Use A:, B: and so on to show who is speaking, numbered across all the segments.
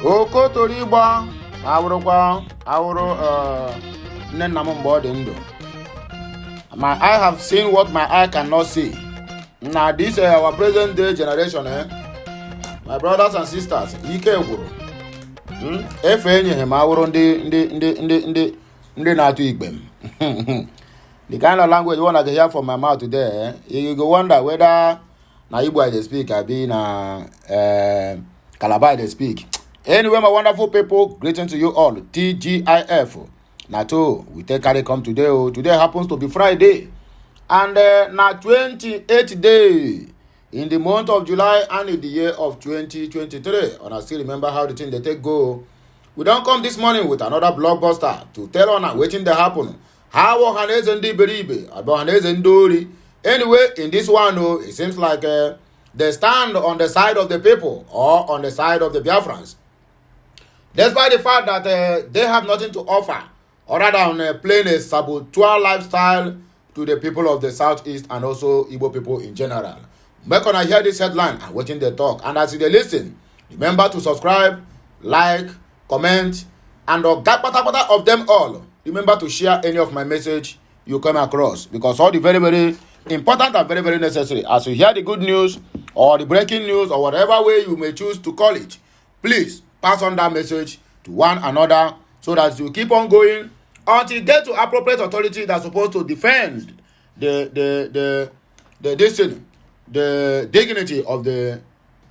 A: Oko Toriba, Aurokwa, Auro, Nenamon. My eye have seen what my eye cannot see. Now, this our present day generation, my brothers and sisters, Ike Guru. If any him, I will not Igbem. The kind of language you want to hear from my mouth today, you go wonder whether na Igbo they speak, I be na Calabar they speak. Anyway, my wonderful people, greeting to you all. TGIF. Nato, we take carry come today. Oh, today happens to be Friday, and na 28th day in the month of July and in the year of 2023. And I still remember how the thing they take go. We don't come this morning with another blockbuster to tell on waiting to happen. How Ohanese and Beribe, Abohanese and Dori. Anyway, in this one, oh, it seems like they stand on the side of the people or on the side of the Biafrans. Despite the fact that they have nothing to offer, other than playing a saboteur lifestyle to the people of the southeast and also Igbo people in general. Make when I hear this headline and watching the talk, and as you listen, remember to subscribe, like, comment, and of them all, remember to share any of my message you come across, because all the very, very important and very, very necessary. As you hear the good news or the breaking news or whatever way you may choose to call it, please pass on that message to one another so that you keep on going until you get to appropriate authority that's supposed to defend the dignity of the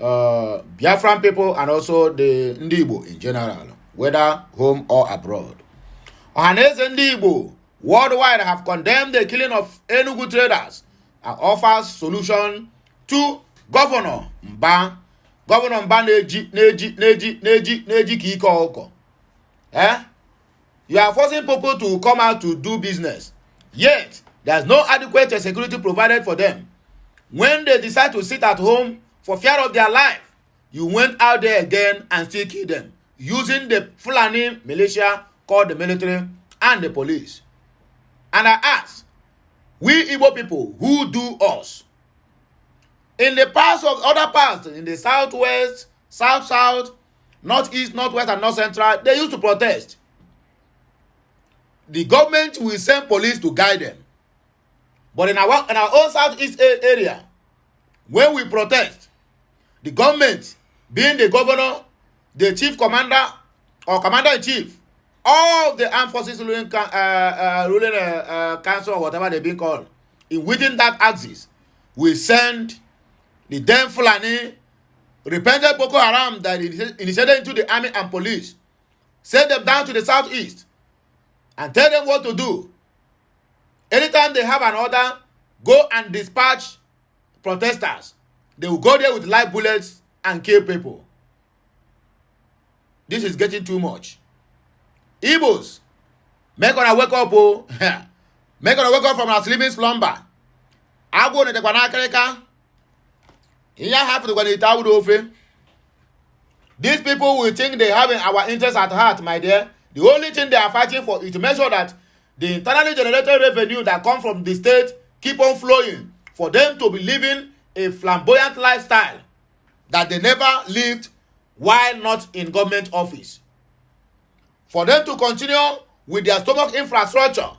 A: Biafran people and also the Igbo in general, whether home or abroad. Ohanese Igbo worldwide have condemned the killing of Enugu traders and offers solution to Governor Mba. Governor Mba Neji Kiko. You are forcing people to come out to do business, yet there is no adequate security provided for them. When they decide to sit at home for fear of their life, you went out there again and still kill them, using the Fulani militia called the military and the police. And I ask, we Igbo people, who do us? In the parts of other parts, in the southwest, south, northeast, northwest, and north central, they used to protest. The government will send police to guide them. But in our own southeast area, when we protest, the government, being the governor, the chief commander, or commander-in-chief, all of the armed forces ruling council or whatever they've been called, in within that axis, will send the damn Fulani, repentant Boko Haram that initiated into the army and police, send them down to the southeast and tell them what to do. Anytime they have an order, go and dispatch protesters. They will go there with live bullets and kill people. This is getting too much. Igbos, make una wake up, oh. Make una wake up from our sleeping slumber. Agwo ne tekwa na akrika. Iya have to go to ofe. These people will think they have our interests at heart, my dear. The only thing they are fighting for is to make sure that the internally generated revenue that comes from the state keep on flowing for them to be living a flamboyant lifestyle that they never lived while not in government office. For them to continue with their stomach infrastructure.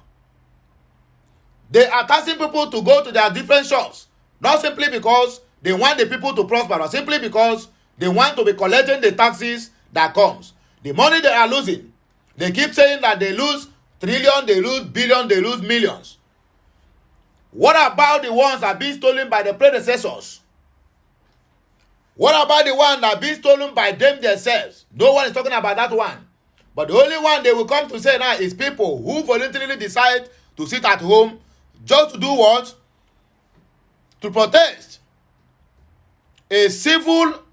A: They are taxing people to go to their different shops, not simply because they want the people to prosper, but simply because they want to be collecting the taxes that comes. The money they are losing, they keep saying that they lose trillion, they lose billion, they lose millions. What about the ones that are being stolen by the predecessors? What about the one that are being stolen by them themselves? No one is talking about that one. But the only one they will come to say now is people who voluntarily decide to sit at home just to do what? To protest. A civil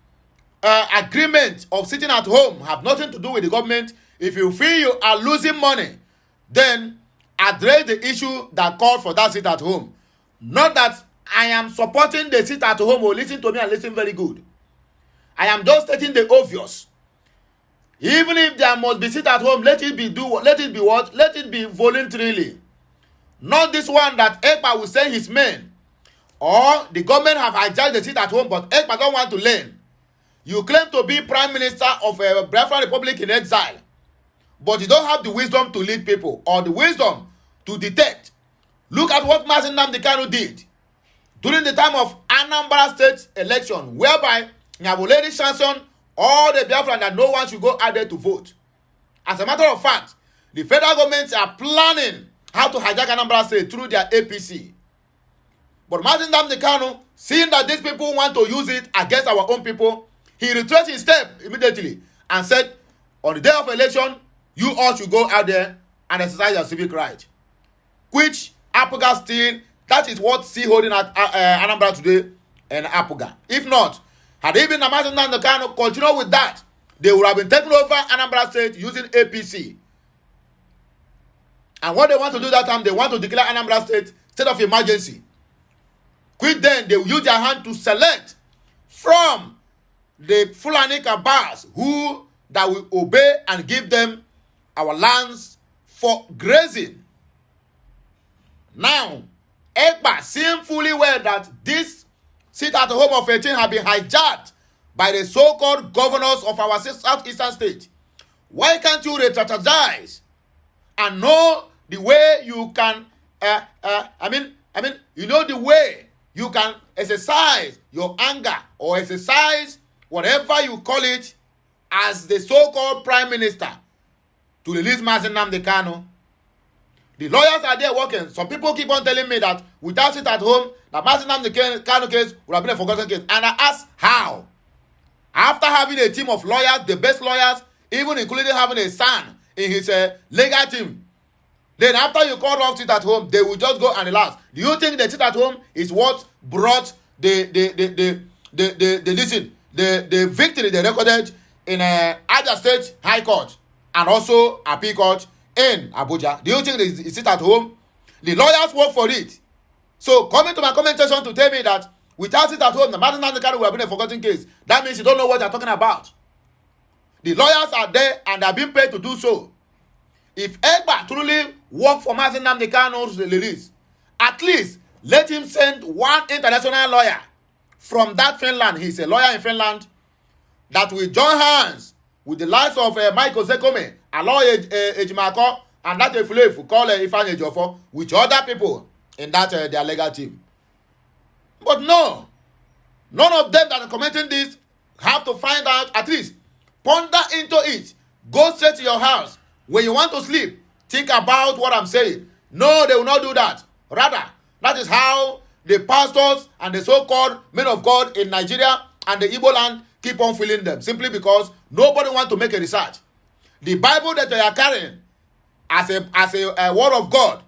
A: agreement of sitting at home have nothing to do with the government. If you feel you are losing money, then address the issue that called for that sit at home. Not that I am supporting the sit at home. Or listen to me and listen very good. I am just stating the obvious. Even if there must be sit at home, let it be what? Let it be voluntarily. Not this one that Ekpa will send his men. Or the government have hijacked the sit at home, but Ekpa don't want to learn. You claim to be Prime Minister of a Biafran Republic in exile, but you don't have the wisdom to lead people or the wisdom to detect. Look at what Mazi Nnamdi Kanu did during the time of Anambra State election, whereby Nyabuledi sanctioned all the Biafran that no one should go out there to vote. As a matter of fact, the federal government are planning how to hijack Anambra State through their APC. But Mazi Nnamdi Kanu, seeing that these people want to use it against our own people, he retraced his step immediately and said, on the day of election, you all should go out there and exercise your civic right. Which Apuga still, that is what see holding at Anambra today and Apuga. If not, had they been Mazi Nnamdi Kanu continue with that, they would have been taking over Anambra State using APC. And what they want to do that time, they want to declare Anambra State state of emergency. Quick then, they will use their hand to select from the Fulani Kabas who that will obey and give them our lands for grazing. Now, Ekpa seeing fully well that this seat at the home of 18 have been hijacked by the so-called governors of our southeastern state. Why can't you re-strategize and know the way you can, you know the way you can exercise your anger or exercise whatever you call it as the so-called prime minister to release Mazi Nnamdi Kanu? The lawyers are there working. Some people keep on telling me that without it at home, that Mazi Nnamdi Kanu case would have been a forgotten case. And I ask how? After having a team of lawyers, the best lawyers, even including having a son in his legal team, then after you call off it at home, they will just go and relax. Do you think the sit at home is what brought the victory they recorded in Abia State High Court and also Appeal Court in Abuja? Do you think they sit at home? The lawyers work for it. So coming to my comment section to tell me that without it at home, the Mazi Nnamdi Kanu would have been a forgotten case, that means you don't know what you're talking about. The lawyers are there and they're being paid to do so. If Ekpa truly work for Mazi Nnamdi Kanu's release, at least let him send one international lawyer from that Finland. He's a lawyer in Finland that will join hands with the likes of Michael Zekome, Aloy Ejimako, and that Efulefu called Ifeanyi Ejiofor, with other people in that their legal team. But no, none of them that are commenting this have to find out, at least ponder into it. Go straight to your house. When you want to sleep, think about what I'm saying. No, they will not do that. Rather, that is how the pastors and the so-called men of God in Nigeria and the Igbo land keep on filling them, simply because nobody wants to make a research. The Bible that they are carrying as a word of God,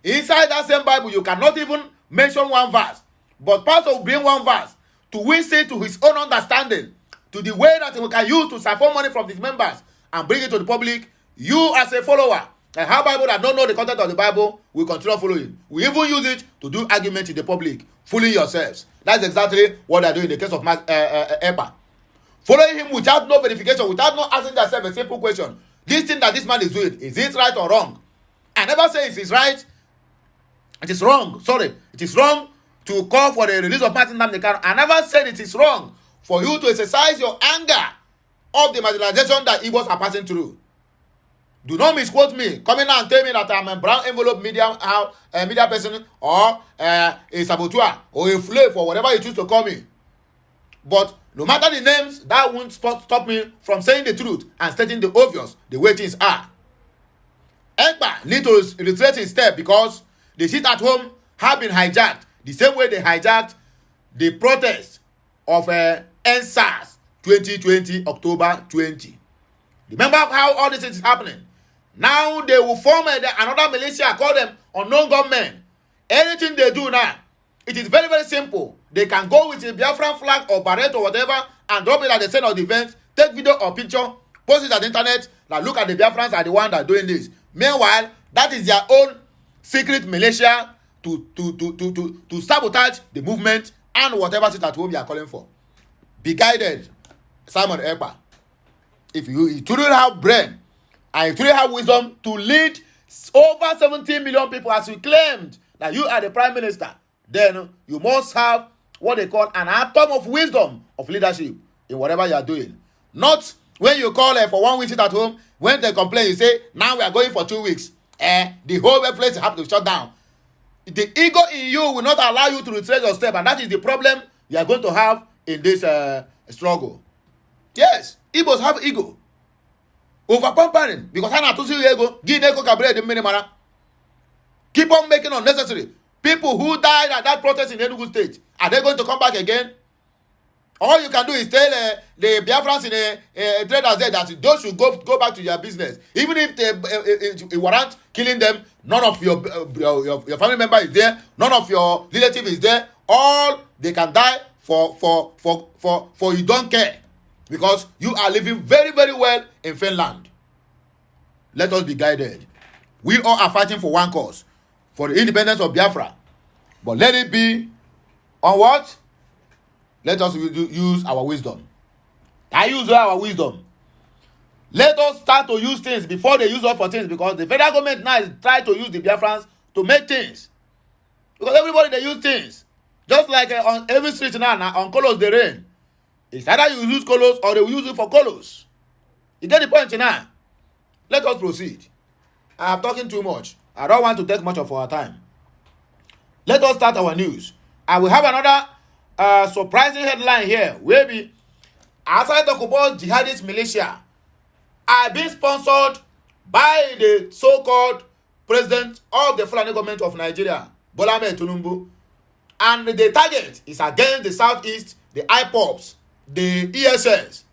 A: inside that same Bible, you cannot even mention one verse. But pastor will bring one verse to which say to his own understanding, to the way that he can use to siphon money from his members and bring it to the public. You as a follower, and how Bible that don't know the content of the Bible will continue following. We even use it to do argument in the public, fooling yourselves. That's exactly what they're doing in the case of Ekpa. Following him without no verification, without not asking yourself a simple question. This thing that this man is doing, is it right or wrong? I never say it is right. It is wrong. Sorry. It is wrong to call for the release of Mazi Nnamdi Kanu. I never said it is wrong for you to exercise your anger of the marginalization that Igbos are passing through. Do not misquote me. Coming out and tell me that I'm a brown envelope media person or a saboteur or a slave or whatever you choose to call me. But no matter the names, that won't stop me from saying the truth and stating the obvious, the way things are. Ekpa need to retrace his step because the shit at home have been hijacked the same way they hijacked the protest of NSAS 2020, October 20. Remember how all this is happening? Now they will form another militia, call them unknown gunmen. Anything they do now, it is very, very simple. They can go with a Biafran flag or barret or whatever and drop it at the center of the event, take video or picture, post it on the internet. Now look at the Biafrans are the one that are doing this. Meanwhile, that is their own secret militia to sabotage the movement and whatever sit at home you are calling for. Be guided, Simon Ekpa. If you truly have brain and you truly have wisdom to lead over 17 million people as you claimed that you are the prime minister, then you must have what they call an atom of wisdom of leadership in whatever you are doing. Not when you call for 1 week, sit at home. When they complain, you say, now we are going for 2 weeks. The whole place have to shut down. The ego in you will not allow you to retrace your step, and that is the problem you are going to have in this struggle. Yes, Igbos have ego. Over pampering, because I to see ego, give ego cabaret in Minimara. Keep on making unnecessary. People who died at that protest in Enugu State, are they going to come back again? All you can do is tell the Biafrans in a traders there that those should go back to their business. Even if they warrant killing them, none of your family member is there, none of your relative is there. All they can die for you don't care, because you are living very, very well in Finland. Let us be guided. We all are fighting for one cause, for the independence of Biafra. But let it be on what? Let us use our wisdom. I use our wisdom. Let us start to use things before they use us for things, because the federal government now is trying to use the Biafrans to make things. Because everybody, they use things. Just like on every street now on colors they rain. It's either you use colors or they will use it for colors. You get the point now? Let us proceed. I am talking too much. I don't want to take much of our time. Let us start our news. I will have another surprising headline here. Maybe Asari talk about jihadist militia are being sponsored by the so-called president of the Fulani government of Nigeria, Bola Ahmed Tinubu, and the target is against the Southeast, the IPOBs, the ESNs,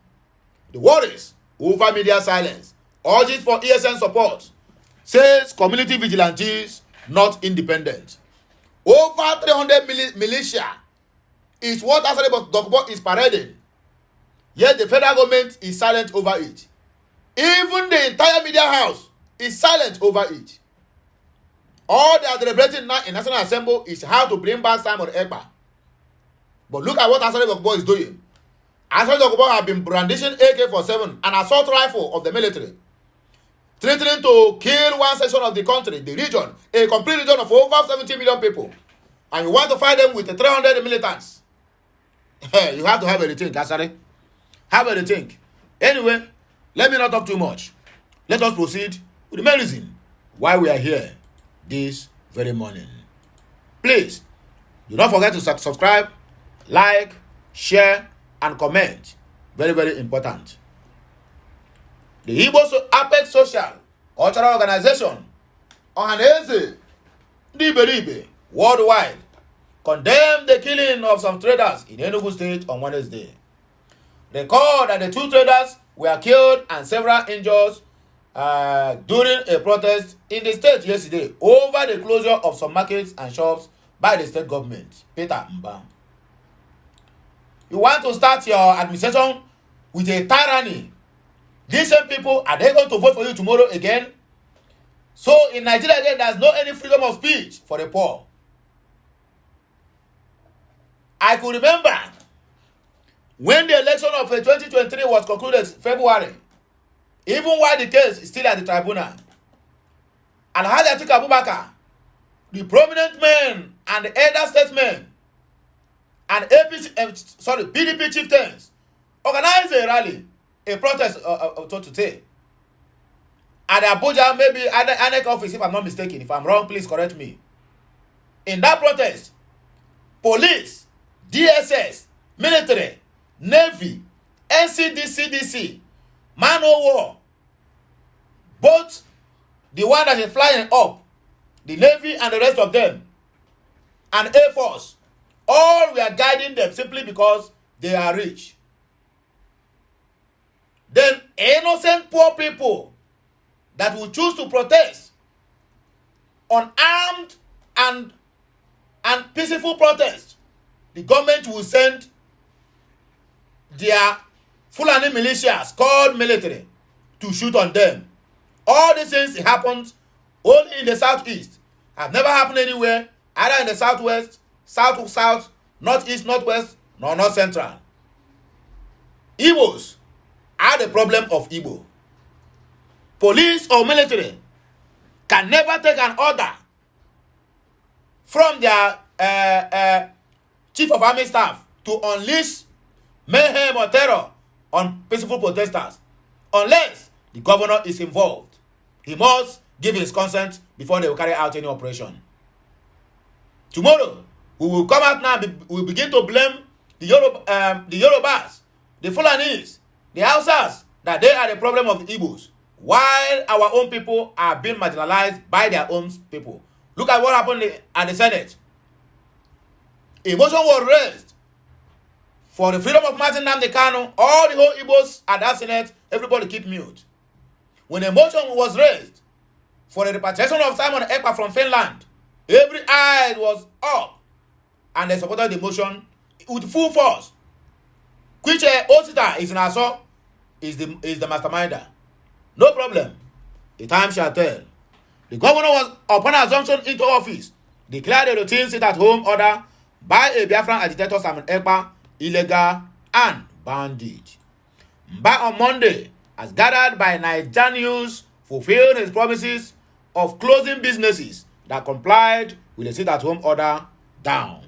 A: the worries over media silence, urges for ESN support, says community vigilantes not independent. Over 300 militia is what Asari Dokubo is parading. Yet the federal government is silent over it. Even the entire media house is silent over it. All they are deliberating now in National Assembly is how to bring back Simon Ekpa. But look at what Asari Dokubo is doing. Asari Dokubo have been brandishing AK-47, an assault rifle of the military, threatening to kill one section of the country, the region, a complete region of over 70 million people. And you want to fight them with the 300 militants. You have to have a rethink, Asari. Have a rethink. Anyway, let me not talk too much. Let us proceed with the main reason why we are here this very morning. Please, do not forget to subscribe, like, share, and comment. Very, very important. The Igbo Apex Social Cultural Organization, Ohaneze, Diberibe, worldwide, condemned the killing of some traders in Enugu State on Wednesday. Record that the 2 traders were killed and several injured during a protest in the state yesterday over the closure of some markets and shops by the state government. Peter Mba. You want to start your administration with a tyranny. These same people, are they going to vote for you tomorrow again? So in Nigeria again, there's no any freedom of speech for the poor. I could remember when the election of 2023 was concluded February, even while the case is still at the tribunal, and Alhaji Atiku Abubakar, the prominent men and the elder statesmen and PDP chieftains organized a rally, a protest, to say, at the Abuja, maybe at the ANEC office, if I'm not mistaken. If I'm wrong, please correct me. In that protest, police, DSS, military, Navy, NCDCDC, man o' war, both the one that is flying up, the Navy and the rest of them, and Air Force, all were guiding them simply because they are rich. Then innocent poor people that will choose to protest, unarmed and peaceful protest, the government will send their Fulani militias called military to shoot on them. All these things happens only in the southeast. Have never happened anywhere, either in the southwest, south, northeast, northwest, nor north central. Igbos are the problem of Igbo. Police or military can never take an order from their chief of army staff to unleash mayhem or terror on peaceful protesters unless the governor is involved. He must give his consent before they will carry out any operation. Tomorrow, we will come out now, we will begin to blame the Yorubas, the Fulanis, the Hausas, that they are the problem of the Igbos, while our own people are being marginalized by their own people. Look at what happened at the Senate. A motion was raised for the freedom of Martin Nnamdi Kanu. All the whole Igbos at that Senate, everybody keep mute. When a motion was raised for the repatriation of Simon Ekpa from Finland, every eye was up and they supported the motion with full force. Which Osita is in Aso is the masterminder. No problem. The time shall tell. The governor was, upon assumption into office, declared a routine sit-at-home order by a Biafran agitator Simon Ekpa illegal and bandit. Mba on Monday, as gathered by Niger News, fulfilled his promises of closing businesses that complied with the sit-at-home order down.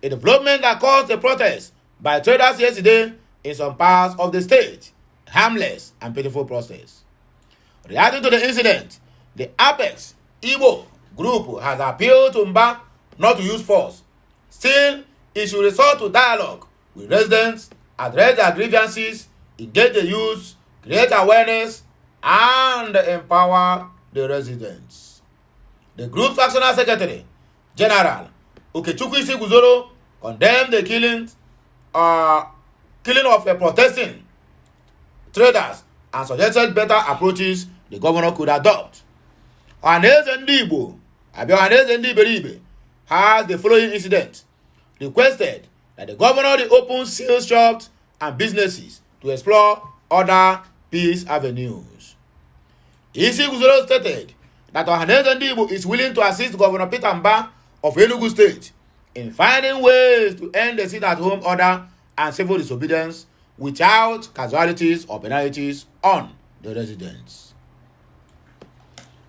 A: A development that caused a protest by traders yesterday in some parts of the state. Harmless and pitiful process. Reacting to the incident, the Apex Igbo group has appealed to Mba not to use force. Still, it should resort to dialogue with residents, address their grievances, engage the youth, create awareness, and empower the residents. The group's National Secretary General Okechukwu Isiguzoro condemned the killing of protesting traders and suggested better approaches the governor could adopt. Ọhaneze ndị Igbo, Ọhaneze ndị Iberibe, has the following incident. Requested that the governor open sales shops and businesses to explore other peace avenues. Isiguzoro stated that Ọhaneze ndị Igbo is willing to assist Governor Peter Mba of Enugu State in finding ways to end the sit-at-home order and civil disobedience without casualties or penalties on the residents.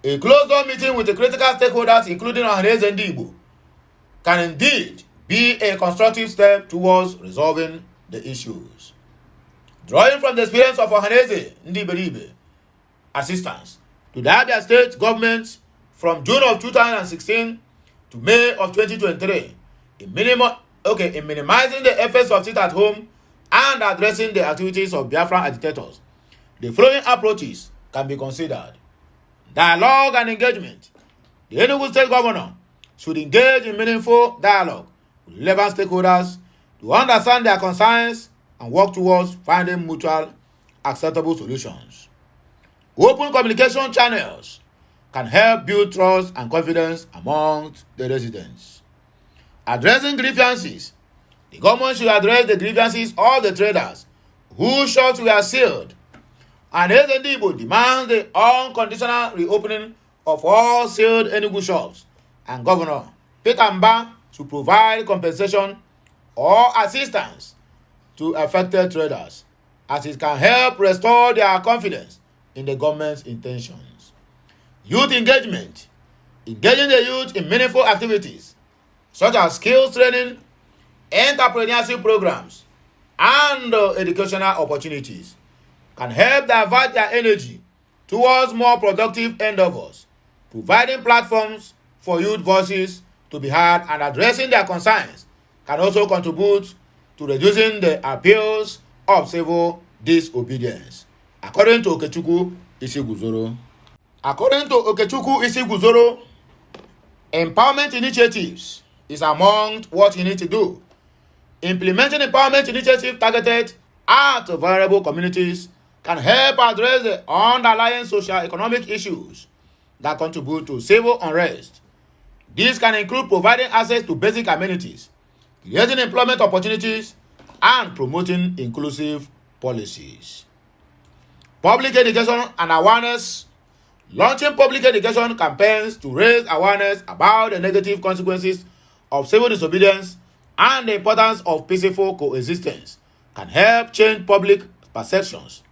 A: A closed-door meeting with the critical stakeholders, including Ọhaneze ndị Igbo, can indeed be a constructive step towards resolving the issues. Drawing from the experience of Ọhaneze ndị Iberibe assistance to the Abia state government from June of 2016 to May of 2023, in minimizing the effects of sit-at-home and addressing the activities of Biafran agitators, the following approaches can be considered. Dialogue and engagement. The Enugu State Governor should engage in meaningful dialogue with relevant stakeholders to understand their concerns and work towards finding mutual acceptable solutions. Open communication channels can help build trust and confidence amongst the residents. Addressing grievances. The government should address the grievances of the traders whose shops were sealed. And Ọhaneze ndị Igbo demands the unconditional reopening of all sealed Enugu shops, and Governor Peter Mba to provide compensation or assistance to affected traders, as it can help restore their confidence in the government's intentions. Youth engagement. Engaging the youth in meaningful activities such as skills training, entrepreneurship programs, and educational opportunities can help divert their energy towards more productive endeavors, providing platforms for youth voices to be heard and addressing their concerns can also contribute to reducing the appeals of civil disobedience, according to Okechukwu Isiguzoro. According to Okechukwu Isiguzoro, empowerment initiatives is among what you need to do. Implementing empowerment initiatives targeted at vulnerable communities can help address the underlying socio-economic issues that contribute to civil unrest. This can include providing access to basic amenities, creating employment opportunities, and promoting inclusive policies. Public education and awareness. Launching public education campaigns to raise awareness about the negative consequences of civil disobedience and the importance of peaceful coexistence can help change public perceptions.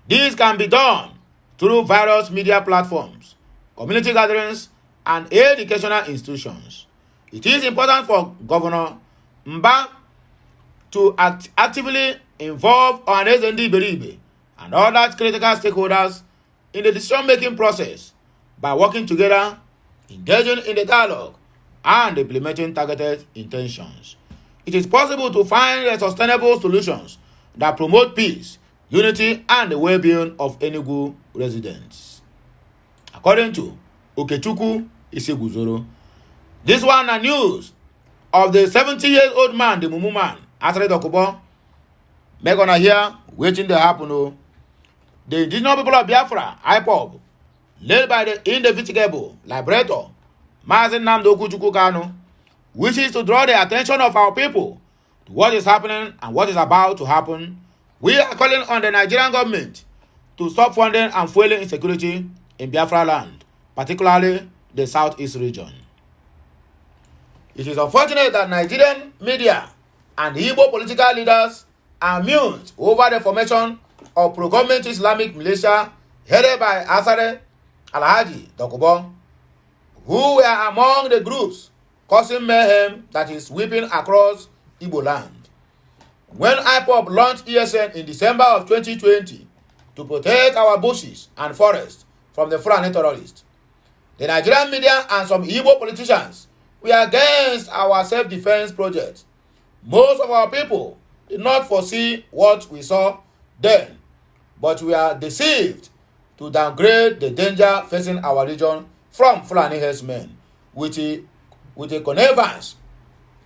A: This can be done through various media platforms, community gatherings, and educational institutions. It is important for Governor Mba to actively involve Ohaneze Iberibe and other critical stakeholders in the decision-making process by working together, engaging in the dialogue, and implementing targeted intentions. It is possible to find sustainable solutions that promote peace, unity, and the well-being of Enugu residents. According to Okechukwu Iseguzoro, this one is news of the 70-year-old man, the Mumu man, Asari Dokubo. Make on here, waiting to happen. The indigenous people of Biafra, IPOB, led by the indefatigable liberator, Mazi Nnamdi Okuchukwu Kanu, wishes to draw the attention of our people to what is happening and what is about to happen. We are calling on the Nigerian government to stop funding and fueling insecurity in Biafra land, particularly the southeast region. It is unfortunate that Nigerian media and Igbo political leaders are mute over the formation of pro-government Islamic militia headed by Asari Alhaji Dokubo, who were among the groups causing mayhem that is sweeping across Igbo land. When IPOB launched ESN in December of 2020 to protect our bushes and forests from the Fulani terrorists, the Nigerian media and some Igbo politicians were against our self-defense project. Most of our people did not foresee what we saw then, but we are deceived to downgrade the danger facing our region from Fulani herdsmen with the connivance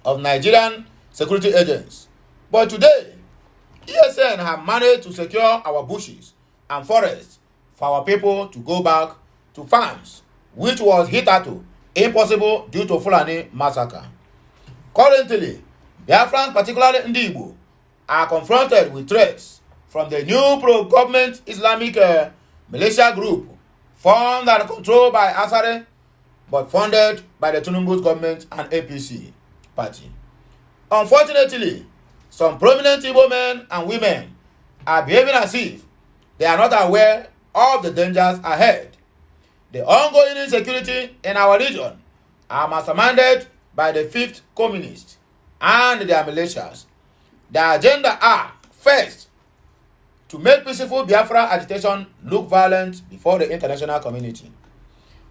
A: of Nigerian security agents. But today, ESN have managed to secure our bushes and forests for our people to go back to farms, which was hitherto impossible due to Fulani massacre. Currently, Biafrans, particularly in Igbo, are confronted with threats from the new pro-government Islamic militia group formed and controlled by Asari, but funded by the Tinubu's government and APC party. Unfortunately, some prominent Igbo men and women are behaving as if they are not aware of the dangers ahead. The ongoing insecurity in our region are masterminded by the Fifth Communists and their militias. Their agenda are, first, to make peaceful Biafra agitation look violent before the international community.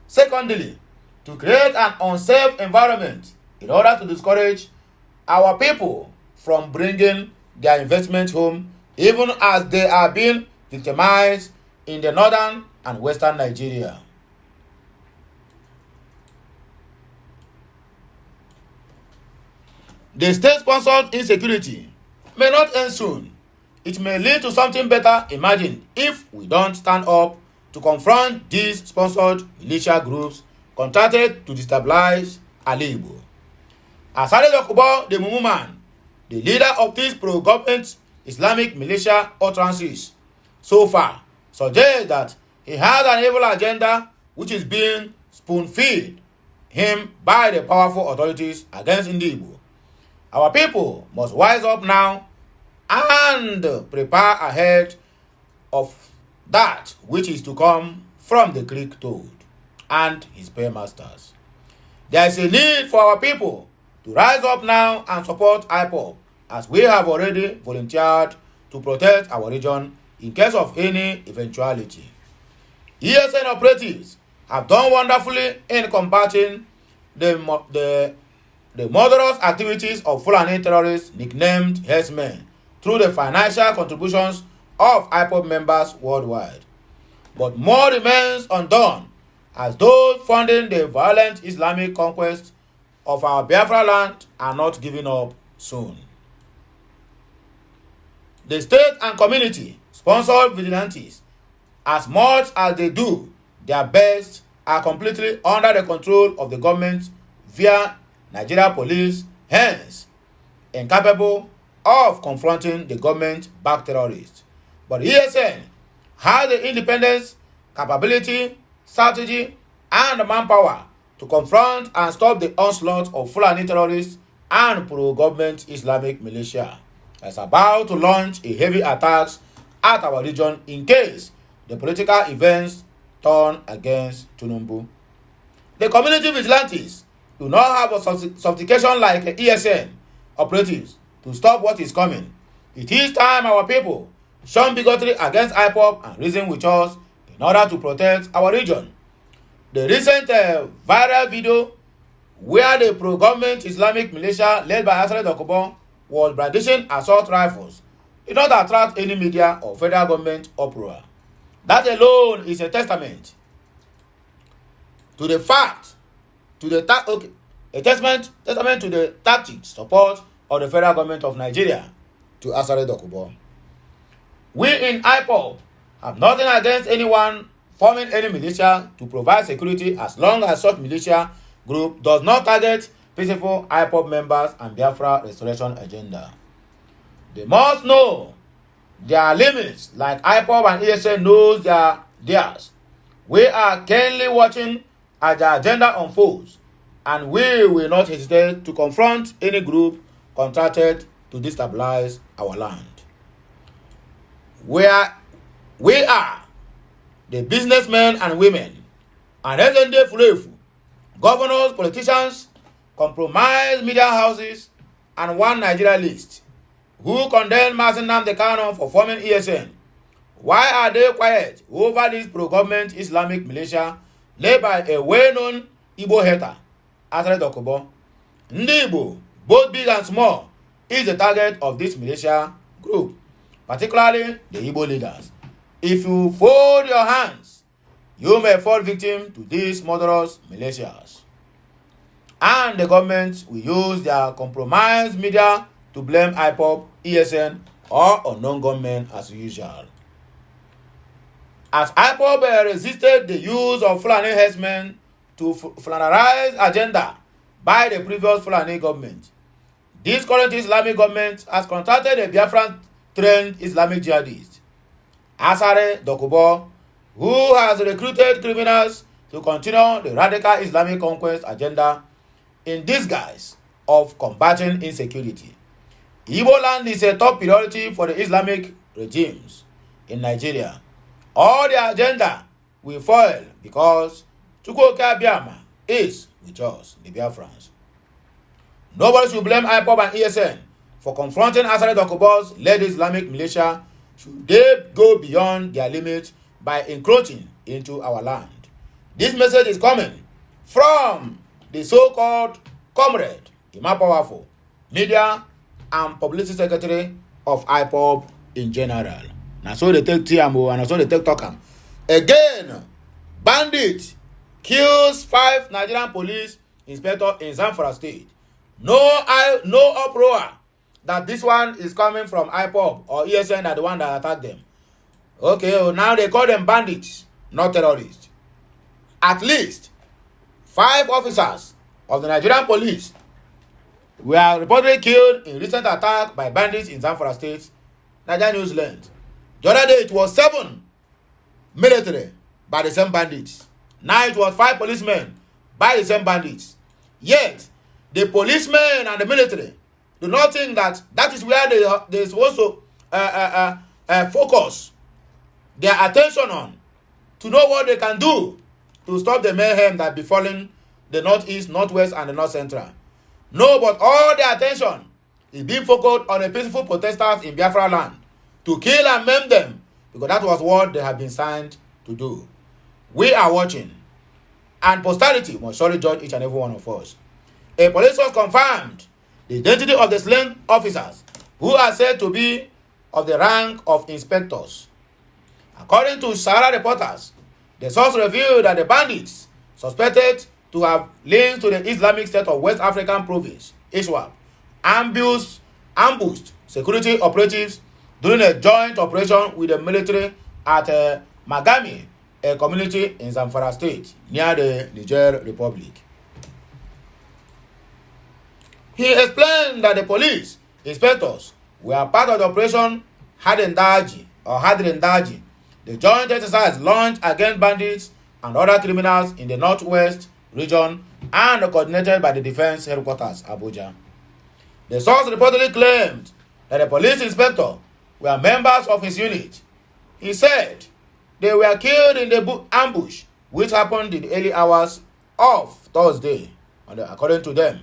A: Secondly, to create an unsafe environment in order to discourage our people from bringing their investment home, even as they are being victimized in the northern and western Nigeria. The state-sponsored insecurity may not end soon. It may lead to something better imagined if we don't stand up to confront these sponsored militia groups contracted to destabilize Igbo. Asari Dokubo, the Mumu man, the leader of these pro-government Islamic militia utterances, so far suggests that he has an evil agenda which is being spoon-fed him by the powerful authorities against Igbo. Our people must wise up now and prepare ahead of that which is to come from the Greek toad and his paymasters. There is a need for our people to rise up now and support IPOB, as we have already volunteered to protect our region in case of any eventuality. ESN operatives have done wonderfully in combating the murderous activities of Fulani terrorists nicknamed herdsmen through the financial contributions of IPOB members worldwide. But more remains undone, as those funding the violent Islamic conquest of our Biafra land are not giving up soon. The state and community sponsor vigilantes, as much as they do their best, are completely under the control of the government via Nigeria police, hence incapable of confronting the government-backed terrorists. But ESN has the independence, capability, strategy, and manpower to confront and stop the onslaught of Fulani terrorists and pro-government Islamic militia that's about to launch a heavy attacks at our region in case the political events turn against Tinubu. The community vigilantes do not have a sophistication like ESN operatives to stop what is coming. It is time our people shun bigotry against IPOB and reason with us in order to protect our region. The recent viral video where the pro-government Islamic militia led by Asari was brandishing assault rifles did not attract any media or federal government uproar. That alone is a testament to the fact, to the testament to the tactics support of the federal government of Nigeria to Asari Dokubo. We in IPOB have nothing against anyone forming any militia to provide security as long as such militia group does not target peaceful IPOB members and Biafra restoration agenda. They must know their limits like IPOB and ESN knows theirs. We are keenly watching as the agenda unfolds, and we will not hesitate to confront any group contracted to destabilize our land. We are the businessmen and women, and SND Fulefu, governors, politicians, compromised media houses, and one Nigeria list, who condemned Mazi Nnamdi Kanu for forming ESN. Why are they quiet over this pro-government Islamic militia led by a well-known Igbo hater, Asari Dokubo? Ndị Igbo, both big and small, is the target of this militia group, particularly the Igbo leaders. If you fold your hands, you may fall victim to these murderous militias. And the government will use their compromised media to blame IPOB, ESN, or unknown government as usual. As IPOB resisted the use of Fulani herdsmen to Fulanize agenda by the previous Fulani government, this current Islamic government has contracted a Biafran trained Islamic jihadist, Asari Dokubo, who has recruited criminals to continue the radical Islamic conquest agenda in disguise of combating insecurity. Igbo land is a top priority for the Islamic regimes in Nigeria. All the agenda will foil because Chukwuka Biama is with us, the Biafrans. Nobody should blame IPOB and ESN for confronting Asari Dokubo's led Islamic militia should they go beyond their limits by encroaching into our land. This message is coming from the so-called comrade, Ima Powerful, media and publicity secretary of IPOB in general. Now so they take TMO and so they take Tokam. Again, Bandit kills 5 Nigerian police inspectors in Zamfara state. No uproar that this one is coming from IPOB or ESN are the one that attacked them. Okay, now they call them bandits, not terrorists. At least 5 officers of the Nigerian police were reportedly killed in recent attack by bandits in Zamfara state, Nigerian News learned. The other day it was 7 military by the same bandits. Now it was 5 policemen by the same bandits. Yet, the policemen and the military do not think that that is where they supposed to focus their attention on to know what they can do to stop the mayhem that befalling the northeast, northwest, and the north central. No, but all their attention is being focused on the peaceful protesters in Biafra land to kill and maim them because that was what they have been signed to do. We are watching, and posterity must surely judge each and every one of us. A police source confirmed the identity of the slain officers who are said to be of the rank of inspectors. According to Sahara reporters, the source revealed that the bandits suspected to have links to the Islamic State of West African Province, ISWAP, ambushed security operatives during a joint operation with the military at Magami, a community in Zamfara state near the Niger Republic. He explained that the police inspectors were part of the operation Hadrendaji, the joint exercise launched against bandits and other criminals in the northwest region and coordinated by the defense headquarters, Abuja. The source reportedly claimed that the police inspector were members of his unit. He said they were killed in the ambush, which happened in the early hours of Thursday, according to them.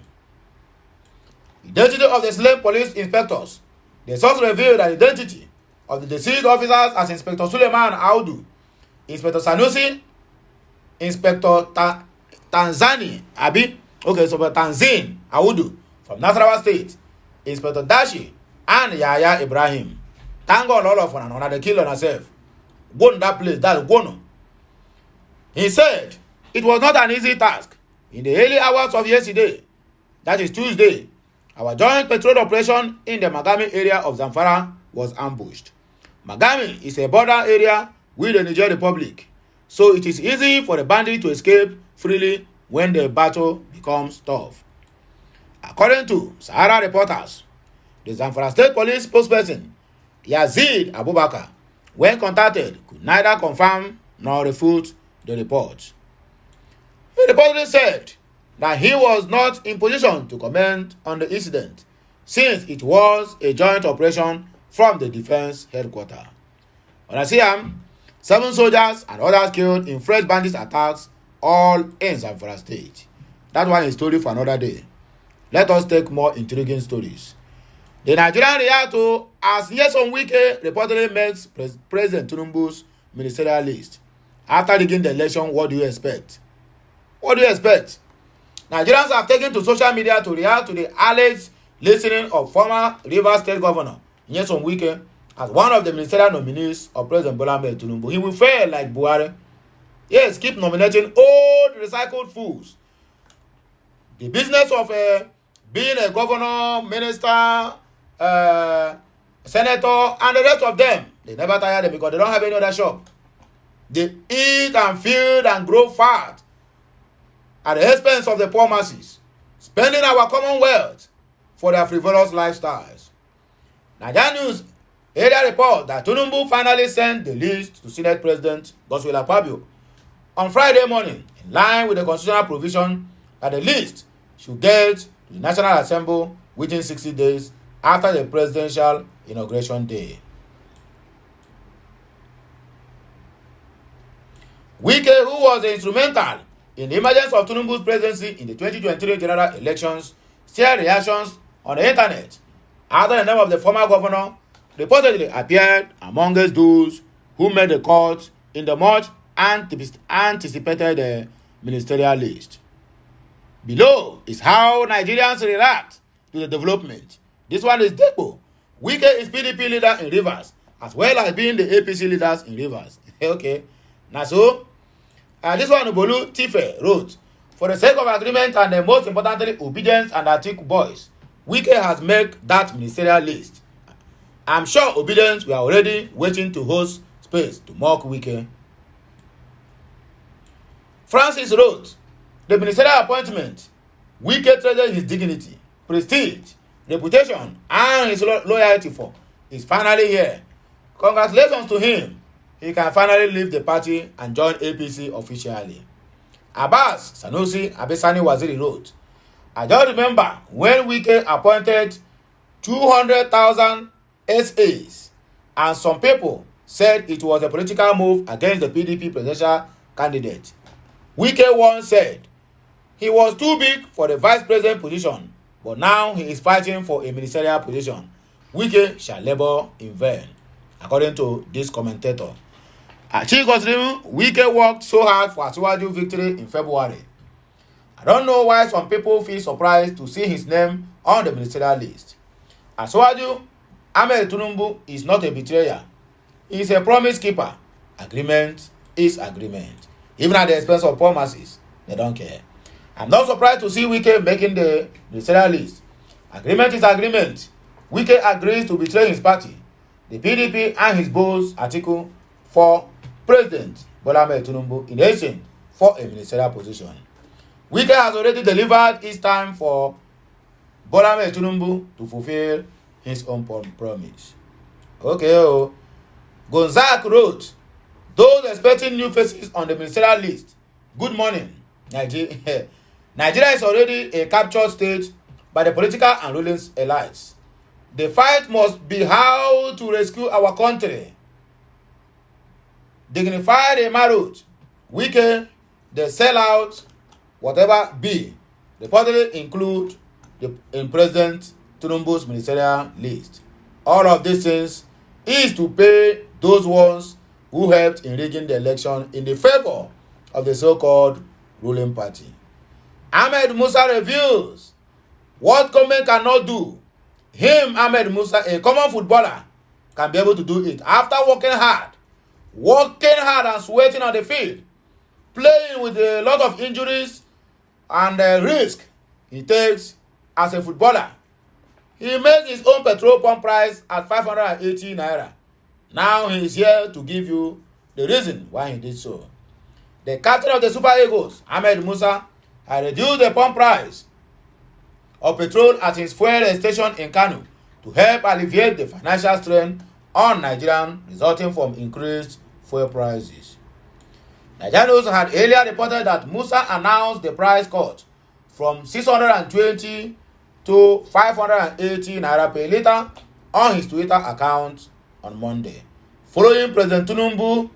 A: Identity of the slain police inspectors. The source revealed that the identity of the deceased officers as Inspector Suleiman Audu, Inspector Sanusi, Inspector Tanzani Tanzin Audu from Nasarawa State, Inspector Dashi, and Yaya Ibrahim. Thank God all of one another, they killed on herself. Go to that place, that's Gono. He said it was not an easy task. In the early hours of yesterday, that is Tuesday, our joint patrol operation in the Magami area of Zamfara was ambushed. Magami is a border area with the Niger Republic, so it is easy for the bandit to escape freely when the battle becomes tough. According to Sahara reporters, the Zamfara State Police spokesperson, Yazid Abubakar, when contacted, could neither confirm nor refute the report. He reportedly said that he was not in position to comment on the incident since it was a joint operation from the defense headquarters. On Asiam, 7 soldiers and others killed in fresh bandit attacks, all in Zamfara State. That one is a story for another day. Let us take more intriguing stories. The Nigerian react to as Nyesom Wike reportedly makes President Tinubu's ministerial list. After rigging the election, what do you expect? What do you expect? Nigerians have taken to social media to react to the alleged listening of former Rivers State Governor Nyesom Wike as one of the ministerial nominees of President Bola Ahmed Tinubu. He will fail like Buhari. Yes, keep nominating old recycled fools. The business of being a governor, minister, senator, and the rest of them, they never tire them because they don't have any other shop. They eat and feed and grow fat at the expense of the poor masses, spending our common wealth for their frivolous lifestyles. Nigerian News area report that Tinubu finally sent the list to Senate President Godswill Akpabio on Friday morning, in line with the constitutional provision that the list should get to the National Assembly within 60 days after the presidential inauguration day. Wike, who was instrumental in the emergence of Tinubu's presidency in the 2023 general elections, shared reactions on the internet after the name of the former governor reportedly appeared amongst those who made the cut in the much anticipated ministerial list. Below is how Nigerians react to the development. This one is Depo. Wike is PDP leader in Rivers, as well as being the APC leaders in Rivers. Okay. Now so, this one Bolu Tife wrote, for the sake of agreement and most importantly obedience and Atiku boys, Wike has made that ministerial list. I'm sure obedience we are already waiting to host space to mock Wike. Francis wrote, the ministerial appointment Wike traded his dignity, prestige, reputation, and his loyalty for is finally here. Congratulations to him. He can finally leave the party and join APC officially. Abbas Sanusi Abesani Waziri wrote, I just remember when Wike appointed 200,000 SAs and some people said it was a political move against the PDP presidential candidate. Wike once said he was too big for the vice president position, but now he is fighting for a ministerial position. Wike shall labor in vain, according to this commentator. Wike worked so hard for Asiwaju victory in February. I don't know why some people feel surprised to see his name on the ministerial list. Asiwaju Ahmed Tinubu is not a betrayer. He is a promise keeper. Agreement is agreement. Even at the expense of poor masses, they don't care. I'm not surprised to see Wike making the ministerial list. Agreement is agreement. Wike agrees to betray his party, the PDP, and his boss Atiku for President Bola Ahmed Tinubu in exchange for a ministerial position. Wike has already delivered his time for Bola Ahmed Tinubu to fulfill his own promise. Okay, Gonzak wrote, those expecting new faces on the ministerial list, good morning. Nigeria is already a captured state by the political and ruling elites. The fight must be how to rescue our country. Dignified Emarut, Wike, the sellout, whatever be, reportedly include in President Tinubu's ministerial list. All of these things is to pay those ones who helped in rigging the election in the favor of the so-called ruling party. Ahmed Musa reveals what government cannot do. Him, Ahmed Musa, a common footballer, can be able to do it after working hard and sweating on the field, playing with a lot of injuries and risk he takes as a footballer. He makes his own petrol pump price at 580 naira. Now he is here to give you the reason why he did so. The captain of the Super Eagles, Ahmed Musa, had reduced the pump price of petrol at his fuel station in Kano to help alleviate the financial strain on Nigerians resulting from increased fuel prices. Nigerians had earlier reported that Musa announced the price cut from 620 to 580 naira per litre on his Twitter account on Monday, following President Tinubu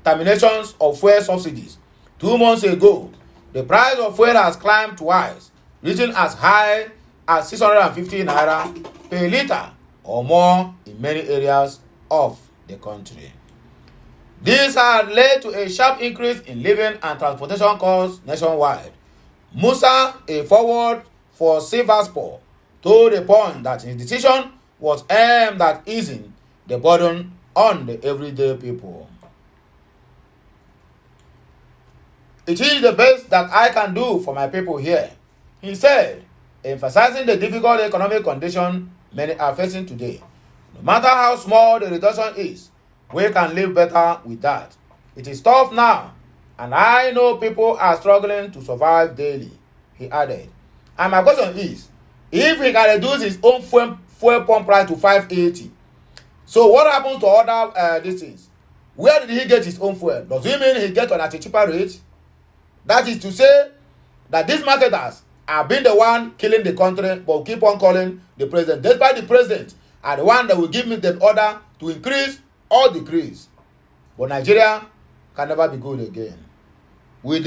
A: terminations of fuel subsidies 2 months ago. The price of fuel has climbed twice, reaching as high as 650 naira per litre or more in many areas of the country. This had led to a sharp increase in living and transportation costs nationwide. Musa, a forward for Silversport, told the Punch that his decision was aimed at easing the burden on the everyday people. It is the best that I can do for my people here, he said, emphasizing the difficult economic condition many are facing today. No matter how small the reduction is, we can live better with that. It is tough now, and I know people are struggling to survive daily, he added. And my question is, if he can reduce his own fuel pump price to 580, so what happens to other these things? Where did he get his own fuel? Does it mean he get on at a cheaper rate? That is to say that these marketers are being the one killing the country, but keep on calling the president, despite the president are the one that will give me the order to increase or decrease. But Nigeria can never be good again. With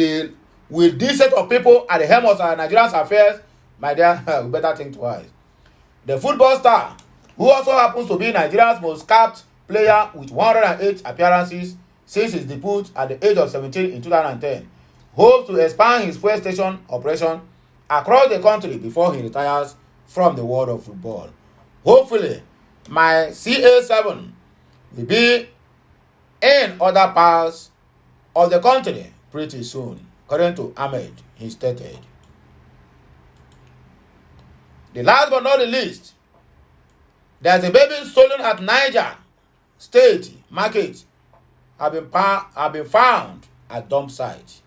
A: this set of people at the helm of Nigeria's affairs, my dear, we better think twice. The football star, who also happens to be Nigeria's most capped player with 108 appearances since his debut at the age of 17 in 2010, hopes to expand his fuel station operation across the country before he retires from the world of football. Hopefully, my CA7 will be in other parts of the country pretty soon, according to Ahmed, he stated. The last but not the least, there's a baby stolen at Niger State Market have been found at dump site.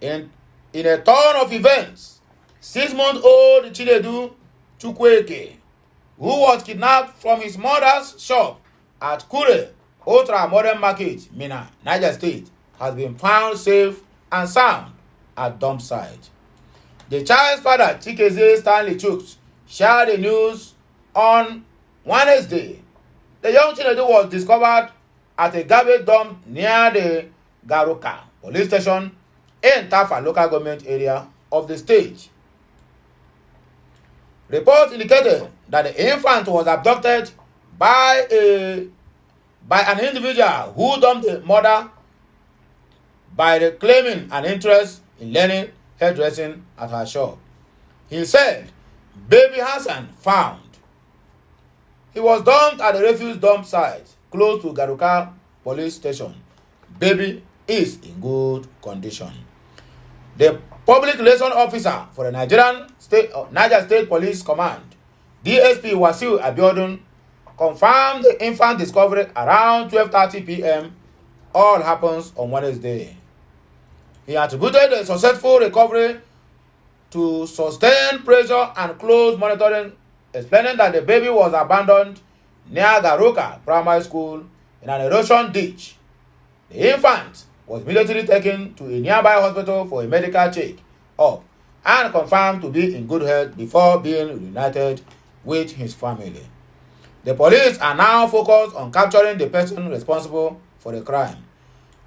A: In a turn of events, 6-month-old Chinedu Chukwueke, who was kidnapped from his mother's shop at Kure Ultra Modern Market, Mina, Niger State, has been found safe and sound at dump site. The child's father, Chikeze Stanley Chuks, shared the news on Wednesday. The young Chinedu was discovered at a garbage dump near the Garuka police station in Tafa local government area of the state. Reports indicated that the infant was abducted by an individual who dumped the mother by claiming an interest in learning hairdressing at her shop. He said, baby Hassan found. He was dumped at the refuse dump site close to Garuka police station. Baby is in good condition. The public relations officer for the Niger State Police Command, DSP Wasiu Abiodun, confirmed the infant discovery around 12:30 p.m. All happens on Wednesday. He attributed the successful recovery to sustained pressure and close monitoring, explaining that the baby was abandoned near Garuka Primary School in an erosion ditch. The infant was immediately taken to a nearby hospital for a medical check-up and confirmed to be in good health before being reunited with his family. The police are now focused on capturing the person responsible for the crime.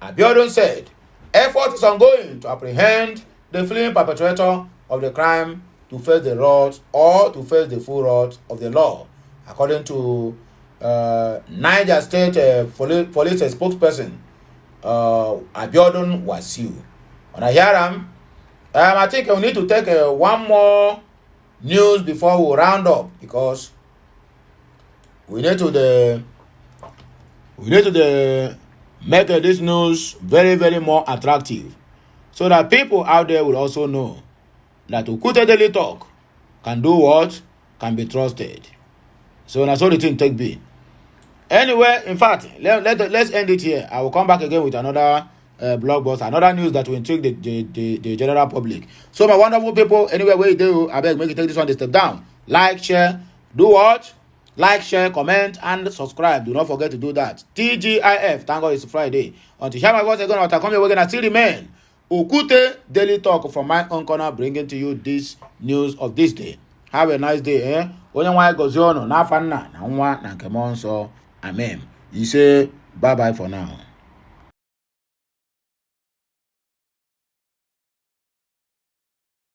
A: Abiodun said, effort is ongoing to apprehend the fleeing perpetrator of the crime to face the wrath or to face the full wrath of the law, according to Niger State police spokesperson Abiodun Wasiu. When I hear him, I think we need to take one more news before we round up, because we need to make this news very, very more attractive, so that people out there will also know that Okute Daily Talk can do what? Can be trusted. So that's all the thing take be. Anyway, in fact, let's end it here. I will come back again with another blog post, another news that will intrigue the general public. So my wonderful people, anyway, where you do, I beg make you take this one a step down. Like, share, do what? Like, share, comment, and subscribe. Do not forget to do that. TGIF, thank God it's Friday. Until hear my voice again, I'll come here, we're gonna still remain Okute Daily Talk from my own corner, bringing to you this news of this day. Have a nice day, eh? Onye nwa gozi ọnụ n'afa nna na nwa na nke mmụọ nsọ. Amen. You say bye bye for now.